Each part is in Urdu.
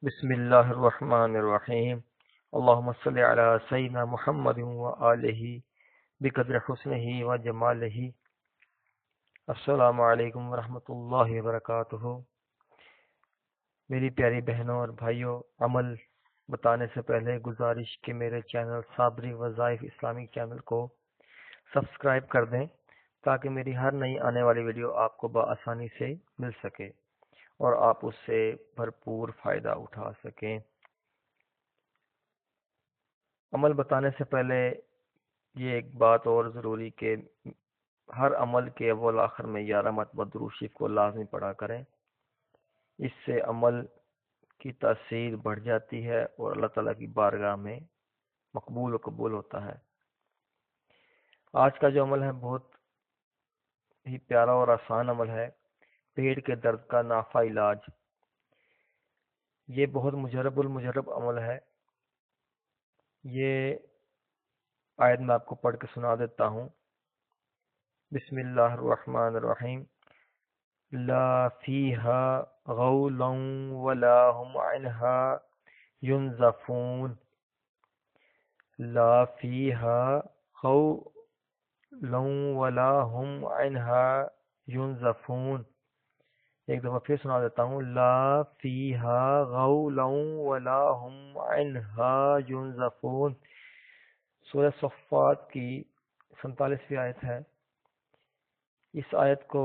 بسم اللہ الرحمن الرحیم اللہم صلی علی سیدنا محمد وآلہ بقدر حسنہ و جمالہ۔ السلام علیکم ورحمۃ اللہ وبرکاتہ۔ میری پیاری بہنوں اور بھائیوں، عمل بتانے سے پہلے گزارش کہ میرے چینل صابری وظائف اسلامک چینل کو سبسکرائب کر دیں تاکہ میری ہر نئی آنے والی ویڈیو آپ کو بآسانی سے مل سکے اور آپ اس سے بھرپور فائدہ اٹھا سکیں۔ عمل بتانے سے پہلے یہ ایک بات اور ضروری کہ ہر عمل کے اول آخر میں 11 مرتبہ درود شریف کو لازمی پڑھا کریں۔ اس سے عمل کی تاثیر بڑھ جاتی ہے اور اللہ تعالیٰ کی بارگاہ میں مقبول و قبول ہوتا ہے۔ آج کا جو عمل ہے بہت ہی پیارا اور آسان عمل ہے، پیٹ کے درد کا نافع علاج۔ یہ بہت مجرب المجرب عمل ہے۔ یہ آیت میں آپ کو پڑھ کے سنا دیتا ہوں۔ بسم اللہ الرحمن الرحیم۔ لا فیہا غول ولا هم عنها ينزفون۔ لا فیہا غول ولا هم عنها ينزفون۔ ایک دفعہ پھر سنا دیتا ہوں۔ لا فیہا غول ولا هم عنها ينزفون۔ سورہ صفات کی 47ویں آیت ہے۔ اس آیت کو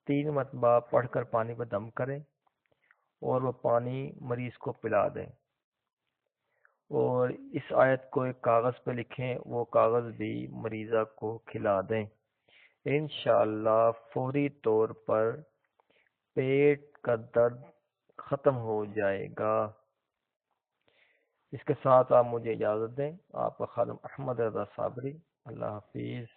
3 مرتبہ پڑھ کر پانی پر دم کریں اور وہ پانی مریض کو پلا دیں، اور اس آیت کو ایک کاغذ پہ لکھیں، وہ کاغذ بھی مریضہ کو کھلا دیں۔ انشاءاللہ فوری طور پر پیٹ کا درد ختم ہو جائے گا۔ اس کے ساتھ آپ مجھے اجازت دیں۔ آپ کا خادم احمد رضا صابری۔ اللہ حافظ۔